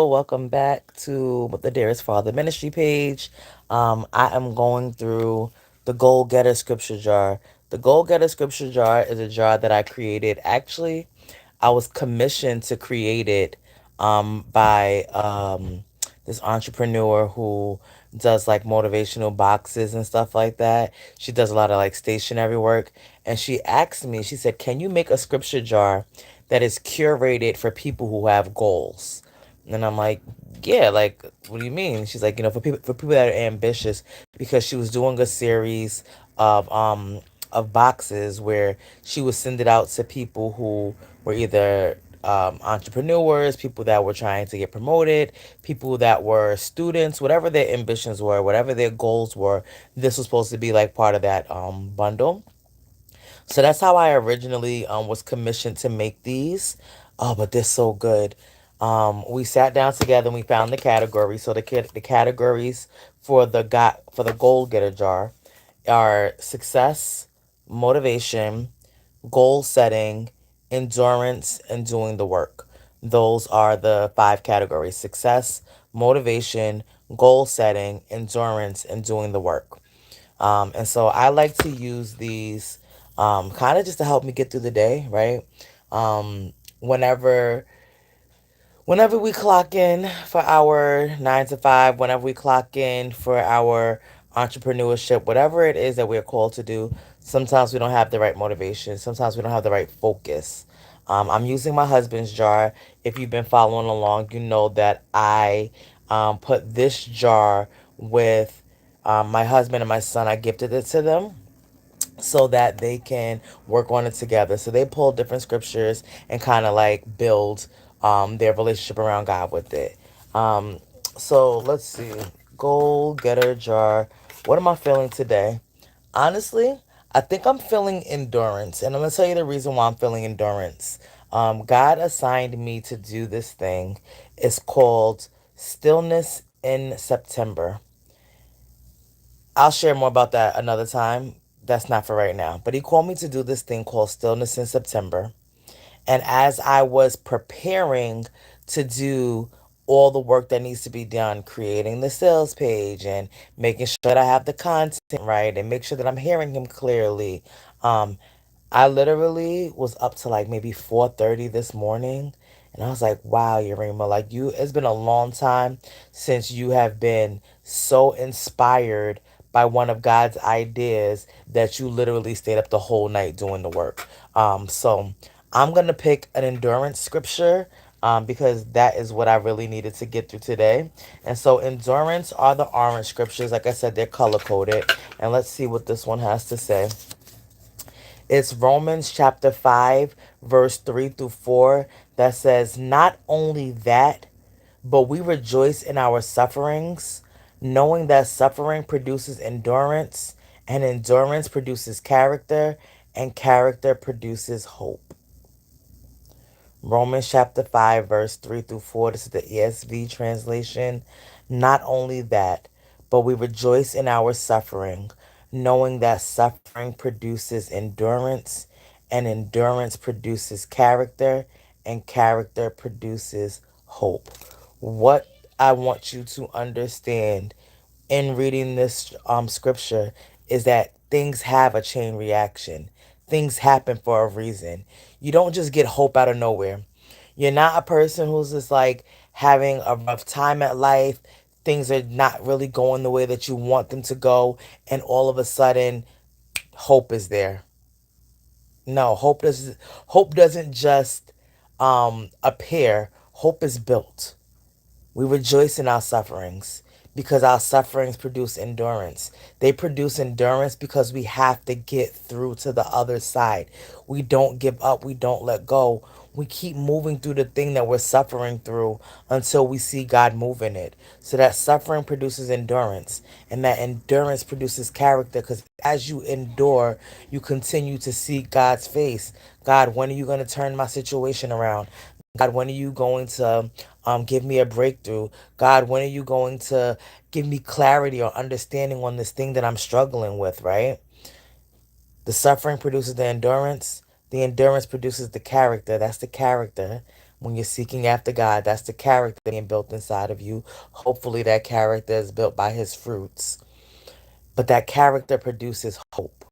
Welcome back to the Dearest Father Ministry page. I am going through the Goal Getter Scripture Jar. The Goal Getter Scripture Jar is a jar that I created. Actually, I was commissioned to create it by this entrepreneur who does like motivational boxes and stuff like that. She does a lot of like stationery work. And she asked me, she said, can you make a scripture jar that is curated for people who have goals? And I'm like, yeah, like, what do you mean? She's like, for people that are ambitious, because she was doing a series of um of boxes where she would send it out to people who were either entrepreneurs, people that were trying to get promoted, people that were students, whatever their ambitions were, whatever their goals were. This was supposed to be like part of that bundle. So that's how I originally was commissioned to make these. Oh, but they're so good. We sat down together and we found the categories. So the categories for the goal getter jar are success, motivation, goal setting, endurance, and doing the work. Those are the five categories: success, motivation, goal setting, endurance, and doing the work. And so I like to use these kind of just to help me get through the day, right? Um, whenever whenever we clock in for our 9 to 5, whenever we clock in for our entrepreneurship, whatever it is that we're called to do, sometimes we don't have the right motivation. Sometimes we don't have the right focus. I'm using my husband's jar. If you've been following along, you know that I put this jar with my husband and my son. I gifted it to them so that they can work on it together. So they pull different scriptures and kind of like build their relationship around God with it. Um, so let's see. Goal getter jar. What am I feeling today? Honestly, I think I'm feeling endurance. And I'm going to tell you the reason why I'm feeling endurance. God assigned me to do this thing. It's called Stillness in September. I'll share more about that another time. That's not for right now. But he called me to do this thing called Stillness in September. And as I was preparing to do all the work that needs to be done, creating the sales page and making sure that I have the content right and make sure that I'm hearing him clearly, um, I literally was up to like maybe 4:30 this morning. And I was like, wow, Yarima, like it's been a long time since you have been so inspired by one of God's ideas that you literally stayed up the whole night doing the work. So I'm going to pick an endurance scripture because that is what I really needed to get through today. And so endurance are the orange scriptures. Like I said, they're color coded. And let's see what this one has to say. It's Romans chapter 5, verse 3 through 4 that says, not only that, but we rejoice in our sufferings, knowing that suffering produces endurance, and endurance produces character, and character produces hope. Romans chapter 5, verse 3 through 4. This is the ESV translation. Not only that, but we rejoice in our suffering, knowing that suffering produces endurance, and endurance produces character, and character produces hope. What I want you to understand in reading this scripture is that things have a chain reaction. Things happen for a reason. You don't just get hope out of nowhere. You're not a person who's just like having a rough time at life. Things are not really going the way that you want them to go, and all of a sudden, hope is there. No, hope doesn't just appear. Hope is built. We rejoice in our sufferings because our sufferings produce endurance. They produce endurance because we have to get through to the other side. We don't give up, we don't let go. We keep moving through the thing that we're suffering through until we see God move in it. So that suffering produces endurance, and that endurance produces character because as you endure, you continue to seek God's face. God, when are you going to turn my situation around? God, when are you going to give me a breakthrough? God, when are you going to give me clarity or understanding on this thing that I'm struggling with, right? The suffering produces the endurance. The endurance produces the character. That's the character. When you're seeking after God, that's the character being built inside of you. Hopefully, that character is built by his fruits. But that character produces hope.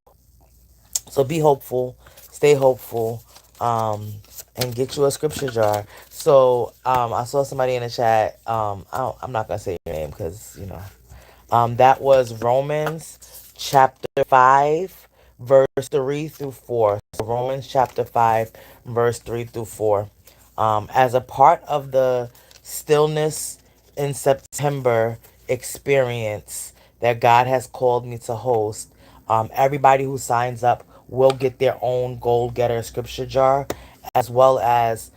So be hopeful, stay hopeful, um, and get you a scripture jar. So I saw somebody in the chat. I'm not gonna say your name because that was Romans chapter 5, verse 3 through 4. So Romans chapter 5, verse 3 through 4. As a part of the stillness in September experience that God has called me to host, everybody who signs up will get their own goal getter scripture jar, as well as,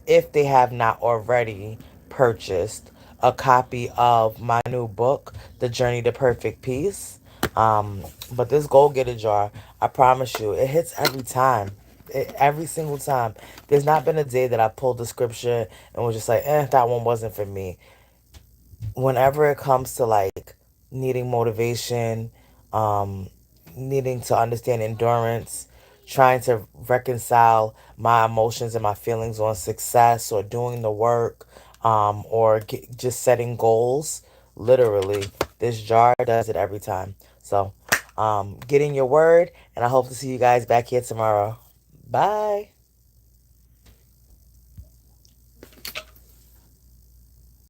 if they have not already purchased a copy of my new book, The Journey to Perfect Peace. But this goal getter jar, I promise you, it hits every time. Every single time. There's not been a day that I pulled the scripture and was just like, that one wasn't for me. Whenever it comes to like needing motivation, um, needing to understand endurance, trying to reconcile my emotions and my feelings on success or doing the work, or just setting goals, literally, this jar does it every time. So, get in your word, and I hope to see you guys back here tomorrow. Bye.